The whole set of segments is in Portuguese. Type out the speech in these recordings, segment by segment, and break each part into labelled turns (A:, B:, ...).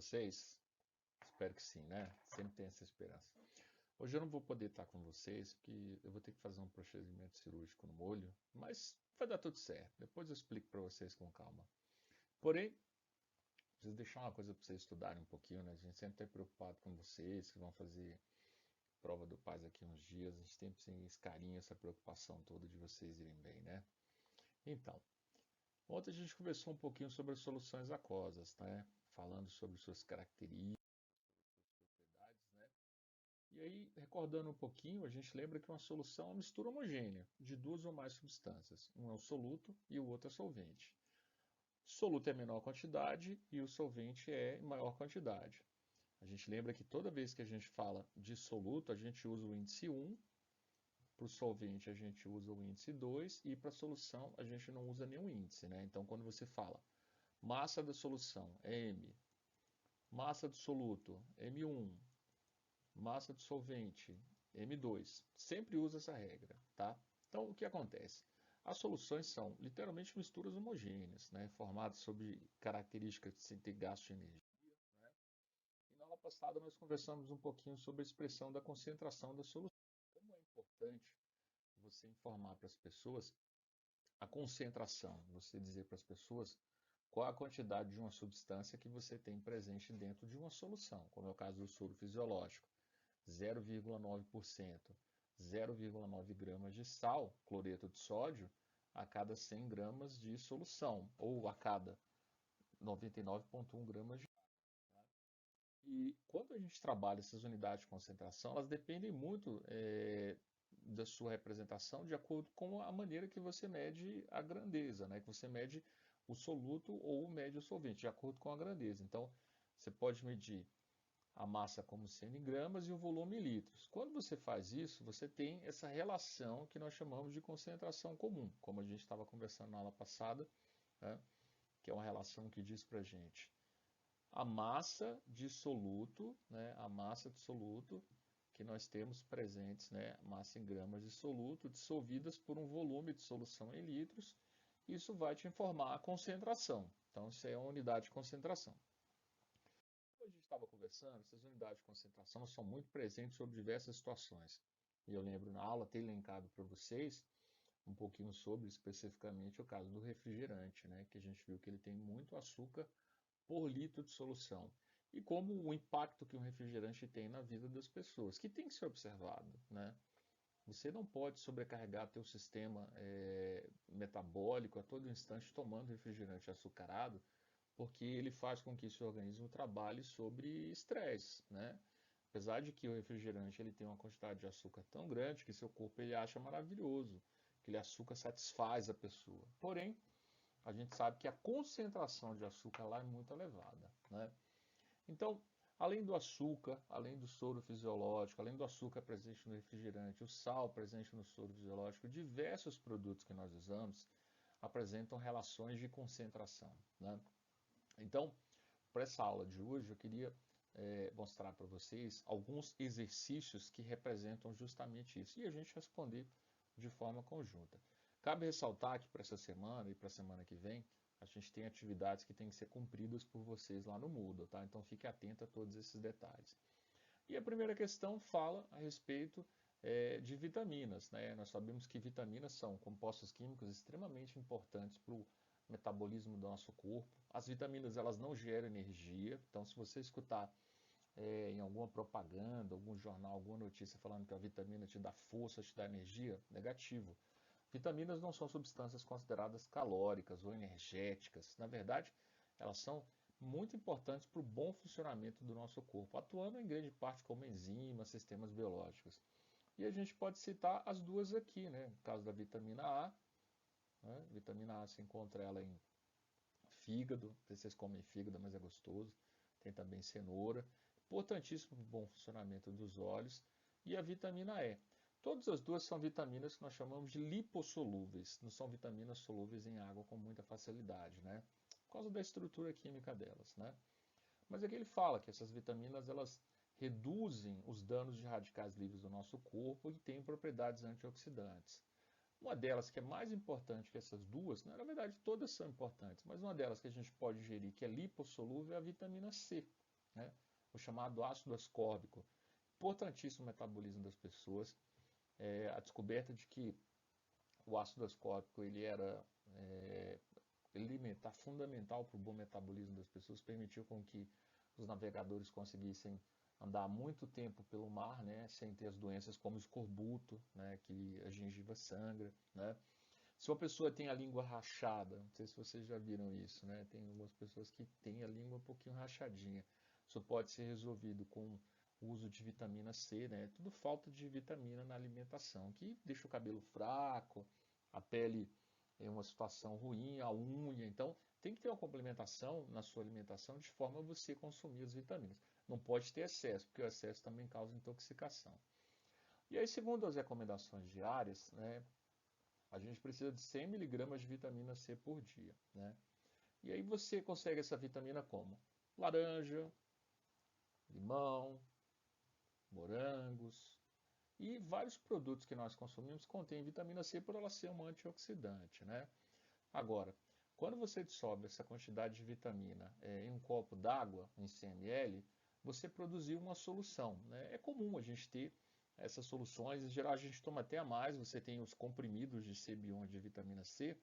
A: vocês? Espero que sim, né? Sempre tem essa esperança. Hoje eu não vou poder estar com vocês, porque eu vou ter que fazer um procedimento cirúrgico no olho, mas vai dar tudo certo. Depois eu explico para vocês com calma. Porém, preciso deixar uma coisa para vocês estudarem um pouquinho, né? A gente sempre está preocupado com vocês, que vão fazer prova do PAS aqui uns dias. A gente sempre tem esse carinho, essa preocupação toda de vocês irem bem, né? Então, ontem a gente conversou um pouquinho sobre as soluções aquosas, né? Falando sobre suas características, propriedades, né? E aí, recordando um pouquinho, a gente lembra que uma solução é uma mistura homogênea de duas ou mais substâncias. Um é o soluto e o outro é solvente. Soluto é menor quantidade e o solvente é maior quantidade. A gente lembra que toda vez que a gente fala de soluto, a gente usa o índice 1, para o solvente a gente usa o índice 2 e para a solução a gente não usa nenhum índice, né? Então, quando você fala massa da solução é M, massa do soluto M1, massa do solvente M2, sempre usa essa regra, tá? Então, o que acontece? As soluções são literalmente misturas homogêneas, né? Formadas sobre características sem ter gasto de energia. E na aula passada nós conversamos um pouquinho sobre a expressão da concentração da solução. Como é importante você informar para as pessoas a concentração, você dizer para as pessoas qual a quantidade de uma substância que você tem presente dentro de uma solução, como é o caso do soro fisiológico, 0,9%, 0,9 gramas de sal, cloreto de sódio, a cada 100 gramas de solução, ou a cada 99,1 gramas de água. E quando a gente trabalha essas unidades de concentração, elas dependem muito da sua representação de acordo com a maneira que você mede a grandeza, né? Que você mede o soluto ou mede o solvente, de acordo com a grandeza. Então, você pode medir a massa como sendo em gramas e o volume em litros. Quando você faz isso, você tem essa relação que nós chamamos de concentração comum, como a gente estava conversando na aula passada, né? Que é uma relação que diz para a gente a massa de soluto, né? A massa de soluto que nós temos presentes, né, massa em gramas de soluto, dissolvidas por um volume de solução em litros. Isso vai te informar a concentração. Então, isso é uma unidade de concentração. Como a gente estava conversando, essas unidades de concentração são muito presentes sobre diversas situações. E eu lembro na aula ter elencado para vocês um pouquinho sobre especificamente o caso do refrigerante, né, que a gente viu que ele tem muito açúcar por litro de solução. E como o impacto que um refrigerante tem na vida das pessoas, que tem que ser observado, né? Você não pode sobrecarregar teu sistema metabólico a todo instante tomando refrigerante açucarado, porque ele faz com que seu organismo trabalhe sobre estresse, né? Apesar de que o refrigerante ele tem uma quantidade de açúcar tão grande que seu corpo ele acha maravilhoso, aquele açúcar satisfaz a pessoa. Porém, a gente sabe que a concentração de açúcar lá é muito elevada, né? Então, além do açúcar, além do soro fisiológico, além do açúcar presente no refrigerante, o sal presente no soro fisiológico, diversos produtos que nós usamos apresentam relações de concentração, né? Então, para essa aula de hoje, eu queria mostrar para vocês alguns exercícios que representam justamente isso e a gente responder de forma conjunta. Cabe ressaltar que para essa semana e para a semana que vem, a gente tem atividades que têm que ser cumpridas por vocês lá no Moodle, tá? Então fique atento a todos esses detalhes. E a primeira questão fala a respeito de vitaminas, né? Nós sabemos que vitaminas são compostos químicos extremamente importantes para o metabolismo do nosso corpo. As vitaminas elas não geram energia, então se você escutar em alguma propaganda, algum jornal, alguma notícia falando que a vitamina te dá força, te dá energia, negativo. Vitaminas não são substâncias consideradas calóricas ou energéticas. Na verdade, elas são muito importantes para o bom funcionamento do nosso corpo, atuando em grande parte como enzimas, sistemas biológicos. E a gente pode citar as duas aqui, né? No caso da vitamina A, né? Vitamina A se encontra ela em fígado, não sei se vocês comem fígado, mas é gostoso. Tem também cenoura, importantíssimo para o bom funcionamento dos olhos. E a vitamina E. Todas as duas são vitaminas que nós chamamos de lipossolúveis, não são vitaminas solúveis em água com muita facilidade, né? Por causa da estrutura química delas, né? Mas aqui ele fala que essas vitaminas elas reduzem os danos de radicais livres do nosso corpo e têm propriedades antioxidantes. Uma delas que é mais importante que essas duas, na verdade todas são importantes, mas uma delas que a gente pode ingerir que é lipossolúvel é a vitamina C. né? O chamado ácido ascórbico, importantíssimo no metabolismo das pessoas. A descoberta de que o ácido ascórbico ele era elementar, fundamental para o bom metabolismo das pessoas, permitiu com que os navegadores conseguissem andar muito tempo pelo mar, né, sem ter as doenças como escorbuto, né, que a gengiva sangra, né. Se uma pessoa tem a língua rachada, não sei se vocês já viram isso, né, tem algumas pessoas que têm a língua um pouquinho rachadinha. Isso pode ser resolvido com o uso de vitamina C, né, tudo falta de vitamina na alimentação, que deixa o cabelo fraco, a pele em uma situação ruim, a unha. Então, tem que ter uma complementação na sua alimentação de forma a você consumir as vitaminas. Não pode ter excesso, porque o excesso também causa intoxicação. E aí, segundo as recomendações diárias, né, a gente precisa de 100 miligramas de vitamina C por dia, né? E aí você consegue essa vitamina como? Laranja, limão, morangos e vários produtos que nós consumimos contêm vitamina C por ela ser um antioxidante, né? Agora, quando você dissolve essa quantidade de vitamina em um copo d'água, em 100 ml, você produziu uma solução, né? É comum a gente ter essas soluções, em geral a gente toma até a mais, você tem os comprimidos de Cebion de vitamina C,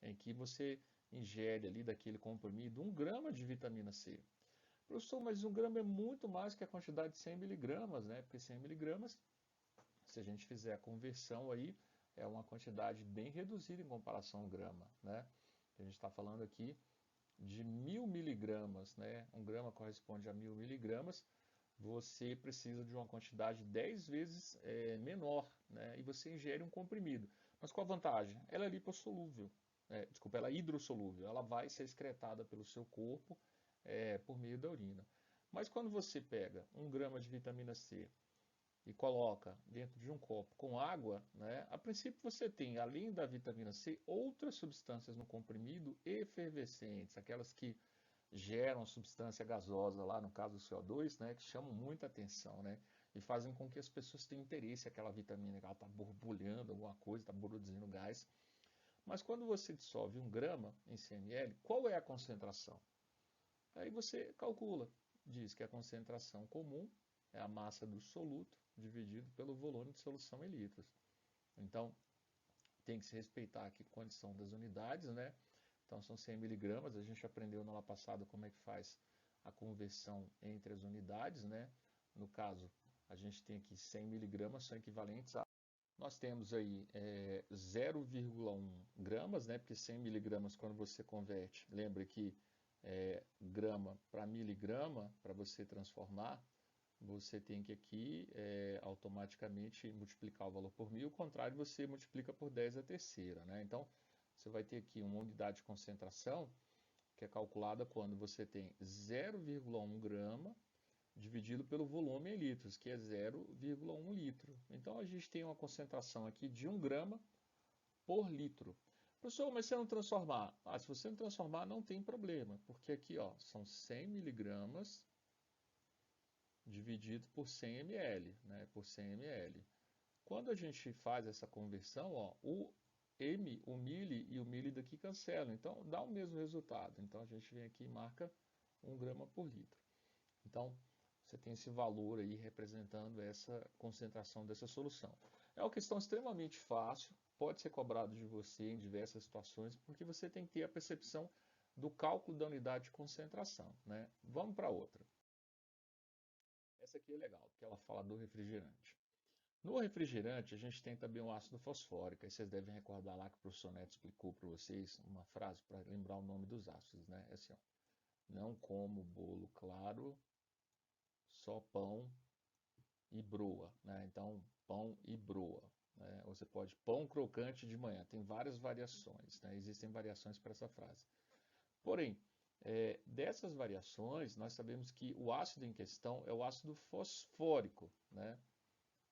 A: em que você ingere ali daquele comprimido 1 grama de vitamina C. Professor, mas 1 grama é muito mais que a quantidade de 100 miligramas, né? Porque 100 miligramas, se a gente fizer a conversão aí, é uma quantidade bem reduzida em comparação a 1 grama, né? A gente está falando aqui de 1000 miligramas, né? 1 grama corresponde a 1000 miligramas, você precisa de uma quantidade 10 vezes menor, né? E você ingere um comprimido. Mas qual a vantagem? Ela é lipossolúvel, desculpa, ela é hidrossolúvel, ela vai ser excretada pelo seu corpo por meio da urina. Mas quando você pega 1 grama de vitamina C e coloca dentro de um copo com água, né, a princípio você tem, além da vitamina C, outras substâncias no comprimido efervescentes, aquelas que geram substância gasosa, lá no caso do CO2, né, que chamam muita atenção, né, e fazem com que as pessoas tenham interesse naquela vitamina, que ela está borbulhando alguma coisa, está produzindo gás. Mas quando você dissolve 1 grama em 100 ml, qual é a concentração? Aí você calcula, diz que a concentração comum é a massa do soluto dividido pelo volume de solução em litros. Então, tem que se respeitar aqui a condição das unidades, né? Então, são 100 miligramas, a gente aprendeu na aula passada como é que faz a conversão entre as unidades, né? No caso, a gente tem aqui 100 miligramas, são equivalentes a... Nós temos aí 0,1 gramas, né? Porque 100 miligramas, quando você converte, lembra que grama para miligrama, para você transformar, você tem que aqui automaticamente multiplicar o valor por 1000, ao contrário, você multiplica por 10 a terceira, né? Então, você vai ter aqui uma unidade de concentração que é calculada quando você tem 0,1 grama dividido pelo volume em litros, que é 0,1 litro. Então, a gente tem uma concentração aqui de 1 grama por litro. Professor, mas se eu não transformar? Se você não transformar, não tem problema, porque aqui ó, são 100 miligramas dividido por 100 ml, né, por 100 ml. Quando a gente faz essa conversão, ó, o mili e o mili daqui cancelam, então dá o mesmo resultado. Então a gente vem aqui e marca 1 grama por litro. Então você tem esse valor aí representando essa concentração dessa solução. É uma questão extremamente fácil, pode ser cobrado de você em diversas situações, porque você tem que ter a percepção do cálculo da unidade de concentração, né? Vamos para outra. Essa aqui é legal, porque ela fala do refrigerante. No refrigerante, a gente tem também o ácido fosfórico. Aí vocês devem recordar lá que o professor Neto explicou para vocês uma frase para lembrar o nome dos ácidos, né? É assim, ó, não como bolo claro, só pão e broa, né? Então, pão e broa, né? Ou você pode pão crocante de manhã. Tem várias variações, né? Existem variações para essa frase. Porém, dessas variações, nós sabemos que o ácido em questão é o ácido fosfórico, né?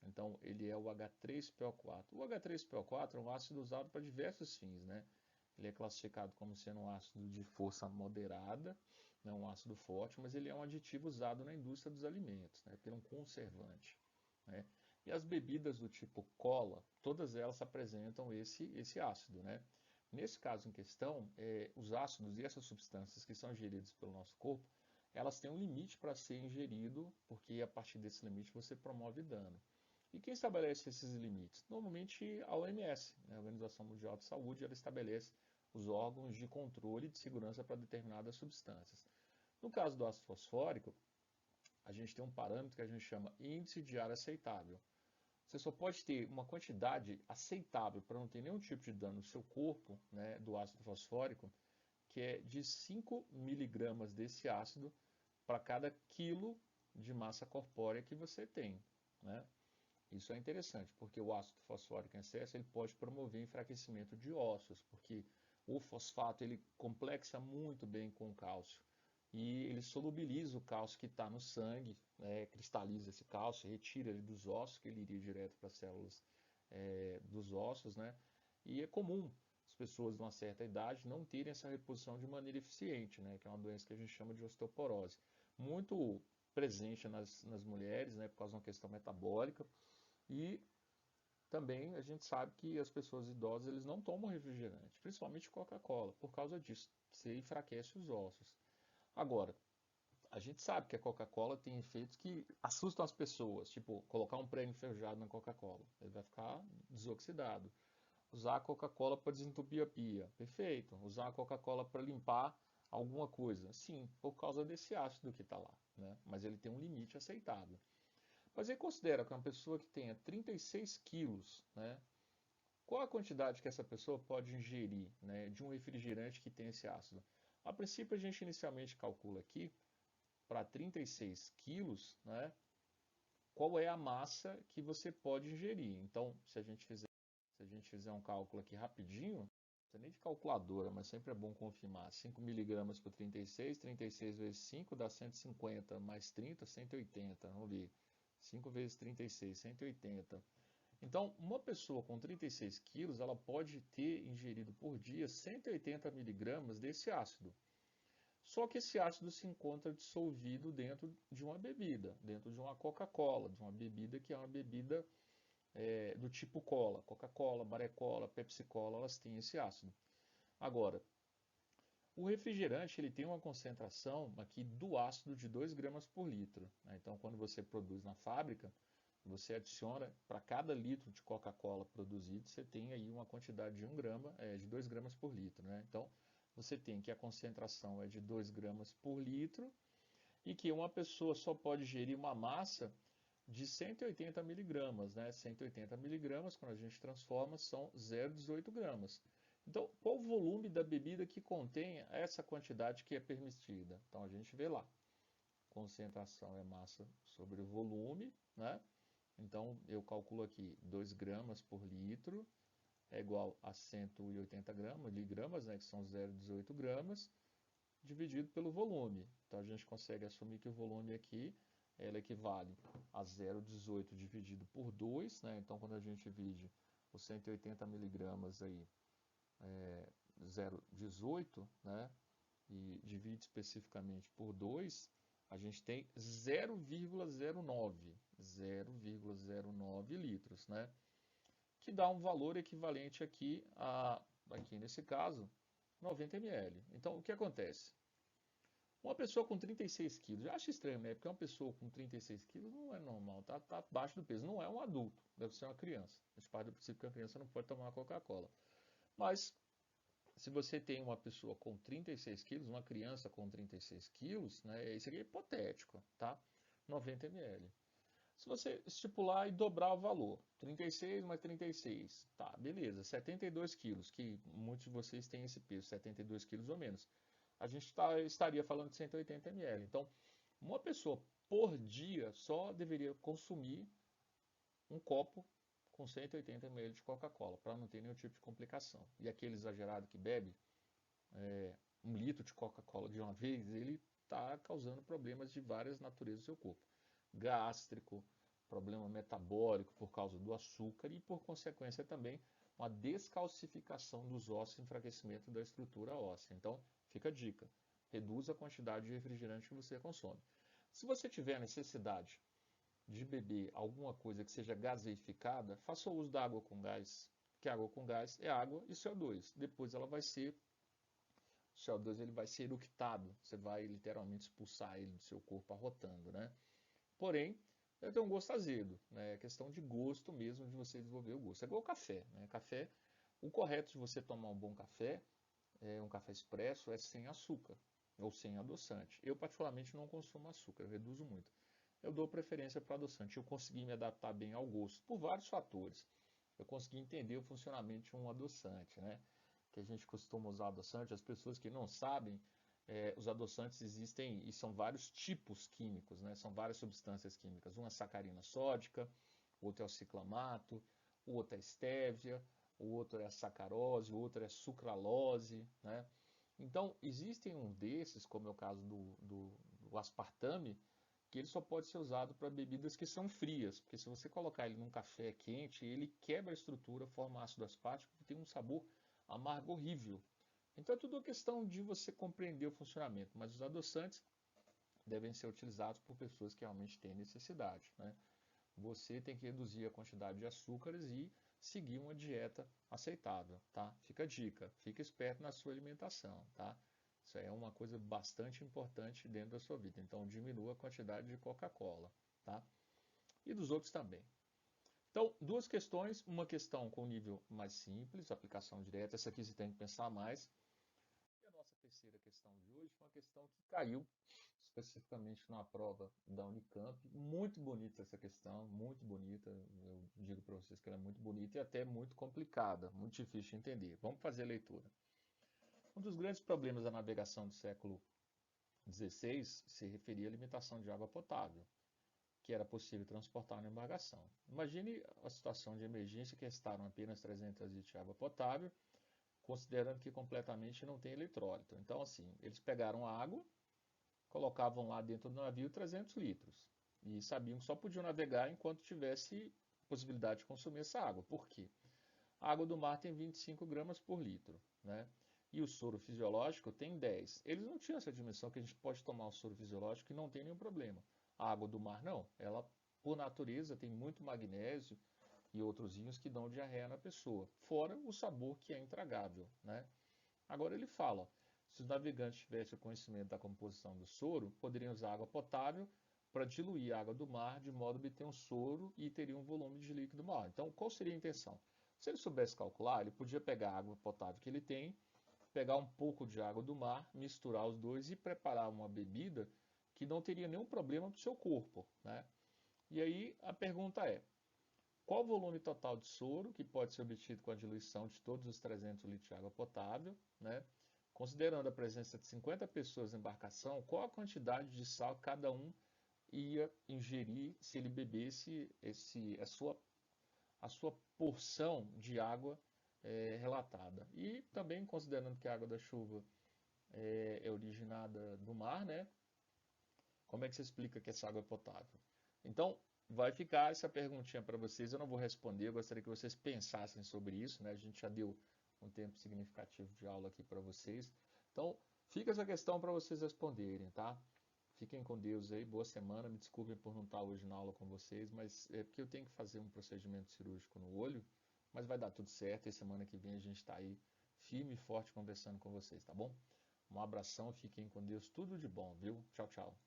A: Então, ele é o H3PO4. O H3PO4 é um ácido usado para diversos fins, né? Ele é classificado como sendo um ácido de força moderada, não um ácido forte, mas ele é um aditivo usado na indústria dos alimentos, né? Porque ele é um conservante, né? E as bebidas do tipo cola, todas elas apresentam esse ácido, né? Nesse caso em questão, os ácidos e essas substâncias que são ingeridas pelo nosso corpo, elas têm um limite para ser ingerido, porque a partir desse limite você promove dano. E quem estabelece esses limites? Normalmente a OMS, né, a Organização Mundial de Saúde, ela estabelece os órgãos de controle de segurança para determinadas substâncias. No caso do ácido fosfórico, a gente tem um parâmetro que a gente chama índice diário aceitável. Você só pode ter uma quantidade aceitável para não ter nenhum tipo de dano no seu corpo, né, do ácido fosfórico, que é de 5 miligramas desse ácido para cada quilo de massa corpórea que você tem, né? Isso é interessante, porque o ácido fosfórico em excesso ele pode promover enfraquecimento de ossos, porque o fosfato ele complexa muito bem com o cálcio e ele solubiliza o cálcio que está no sangue, né, cristaliza esse cálcio, retira ele dos ossos, que ele iria direto para as células dos ossos, né? E é comum as pessoas de uma certa idade não terem essa reposição de maneira eficiente, né? Que é uma doença que a gente chama de osteoporose. Muito presente nas mulheres, né, por causa de uma questão metabólica. E também a gente sabe que as pessoas idosas eles não tomam refrigerante, principalmente Coca-Cola, por causa disso. Você enfraquece os ossos. Agora, a gente sabe que a Coca-Cola tem efeitos que assustam as pessoas, tipo colocar um prêmio enferrujado na Coca-Cola, ele vai ficar desoxidado. Usar a Coca-Cola para desentupir a pia, perfeito. Usar a Coca-Cola para limpar alguma coisa, sim, por causa desse ácido que está lá, né? Mas ele tem um limite aceitável. Mas ele considera que uma pessoa que tenha 36 quilos, né, qual a quantidade que essa pessoa pode ingerir, né, de um refrigerante que tem esse ácido? A princípio, a gente inicialmente calcula aqui, para 36 quilos, né, qual é a massa que você pode ingerir. Então, se a gente fizer um cálculo aqui rapidinho, não precisa nem de calculadora, mas sempre é bom confirmar. 5 miligramas por 36, 36 vezes 5 dá 150, mais 30, 180. Vamos ver. 5 vezes 36, 180. Então, uma pessoa com 36 quilos, ela pode ter ingerido por dia 180 miligramas desse ácido. Só que esse ácido se encontra dissolvido dentro de uma bebida, dentro de uma Coca-Cola, de uma bebida que é uma bebida do tipo cola. Coca-Cola, Baré-Cola, Pepsi-Cola, elas têm esse ácido. Agora, o refrigerante ele tem uma concentração aqui do ácido de 2 gramas por litro, né? Então, quando você produz na fábrica, você adiciona para cada litro de Coca-Cola produzido, você tem aí uma quantidade de 1 grama, de 2 gramas por litro, né? Então, você tem que a concentração é de 2 gramas por litro e que uma pessoa só pode gerir uma massa de 180 miligramas, né? 180 miligramas, quando a gente transforma, são 0,18 gramas. Então, qual o volume da bebida que contém essa quantidade que é permitida? Então, a gente vê lá. Concentração é massa sobre o volume, né? Então, eu calculo aqui 2 gramas por litro é igual a 180 miligramas, né, que são 0,18 gramas, dividido pelo volume. Então, a gente consegue assumir que o volume aqui ela equivale a 0,18 dividido por 2, né? Então, quando a gente divide os 180 miligramas aí, 0,18, né? E divide especificamente por 2, a gente tem 0,09 litros, né? Que dá um valor equivalente aqui nesse caso, 90 ml. Então, o que acontece? Uma pessoa com 36 quilos, já acho estranho, né? Porque uma pessoa com 36 quilos não é normal, tá abaixo do peso. Não é um adulto, deve ser uma criança. A gente parte do princípio que a criança não pode tomar Coca-Cola. Mas, se você tem uma pessoa com 36 quilos, uma criança com 36 quilos, né? Isso aqui é hipotético, tá? 90 ml. Se você estipular e dobrar o valor, 36 mais 36, tá, beleza, 72 quilos, que muitos de vocês têm esse peso, 72 quilos ou menos. A gente estaria falando de 180 ml. Então, uma pessoa por dia só deveria consumir um copo com 180 ml de Coca-Cola, para não ter nenhum tipo de complicação. E aquele exagerado que bebe 1 litro de Coca-Cola de uma vez, ele está causando problemas de várias naturezas no seu corpo. Gástrico, problema metabólico por causa do açúcar e, por consequência, também uma descalcificação dos ossos, enfraquecimento da estrutura óssea. Então, fica a dica: reduza a quantidade de refrigerante que você consome. Se você tiver necessidade de beber alguma coisa que seja gaseificada, faça uso da água com gás, que a água com gás é água e CO2. Depois ela vai ser o CO2 ele vai ser eructado, você vai literalmente expulsar ele do seu corpo arrotando, né? Porém, ele tem um gosto azedo, né? É questão de gosto mesmo, de você desenvolver o gosto. É igual o café, né? Café, o correto de você tomar um bom café, um café expresso, é sem açúcar ou sem adoçante. Eu particularmente não consumo açúcar, eu reduzo muito. Eu dou preferência para adoçante. Eu consegui me adaptar bem ao gosto por vários fatores. Eu consegui entender o funcionamento de um adoçante, né? Que a gente costuma usar adoçante. As pessoas que não sabem, os adoçantes existem e são vários tipos químicos, né? São várias substâncias químicas. Uma é sacarina sódica, o outro é o ciclamato, o outro é a estévia, o outro é a sacarose, o outro é a sucralose, né? Então, existem um desses, como é o caso do aspartame, que ele só pode ser usado para bebidas que são frias, porque se você colocar ele num café quente, ele quebra a estrutura, forma ácido aspartico e tem um sabor amargo horrível. Então é tudo uma questão de você compreender o funcionamento, mas os adoçantes devem ser utilizados por pessoas que realmente têm necessidade, né? Você tem que reduzir a quantidade de açúcares e seguir uma dieta aceitável, tá? Fica a dica, fica esperto na sua alimentação, tá? Isso aí é uma coisa bastante importante dentro da sua vida. Então, diminua a quantidade de Coca-Cola, tá? E dos outros também. Então, duas questões. Uma questão com nível mais simples, aplicação direta. Essa aqui você tem que pensar mais. E a nossa terceira questão de hoje foi uma questão que caiu especificamente numa prova da Unicamp. Muito bonita essa questão, muito bonita. Eu digo para vocês que ela é muito bonita e até muito complicada, muito difícil de entender. Vamos fazer a leitura. Um dos grandes problemas da navegação do século XVI se referia à limitação de água potável, que era possível transportar na embarcação. Imagine a situação de emergência que restaram apenas 300 litros de água potável, considerando que completamente não tem eletrólito. Então, assim, eles pegaram a água, colocavam lá dentro do navio 300 litros e sabiam que só podiam navegar enquanto tivesse possibilidade de consumir essa água. Por quê? A água do mar tem 25 gramas por litro, né? E o soro fisiológico tem 10. Eles não tinham essa dimensão que a gente pode tomar o soro fisiológico e não tem nenhum problema. A água do mar não. Ela, por natureza, tem muito magnésio e outros íons que dão diarreia na pessoa. Fora o sabor que é intragável, né? Agora ele fala, se os navegantes tivessem o conhecimento da composição do soro, poderiam usar água potável para diluir a água do mar, de modo a obter um soro e teria um volume de líquido maior. Então, qual seria a intenção? Se ele soubesse calcular, ele podia pegar a água potável que ele tem, pegar um pouco de água do mar, misturar os dois e preparar uma bebida que não teria nenhum problema para o seu corpo, né? E aí a pergunta é, qual o volume total de soro que pode ser obtido com a diluição de todos os 300 litros de água potável, né? Considerando a presença de 50 pessoas na embarcação, qual a quantidade de sal cada um ia ingerir se ele bebesse a sua porção de água relatada? E também considerando que a água da chuva é originada do mar, né? Como é que você explica que essa água é potável? Então, vai ficar essa perguntinha para vocês. Eu não vou responder, eu gostaria que vocês pensassem sobre isso, né? A gente já deu um tempo significativo de aula aqui para vocês. Então, fica essa questão para vocês responderem, tá? Fiquem com Deus aí, boa semana. Me desculpem por não estar hoje na aula com vocês, mas é porque eu tenho que fazer um procedimento cirúrgico no olho, mas vai dar tudo certo e semana que vem a gente está aí firme e forte conversando com vocês, tá bom? Um abração, fiquem com Deus, tudo de bom, viu? Tchau, tchau.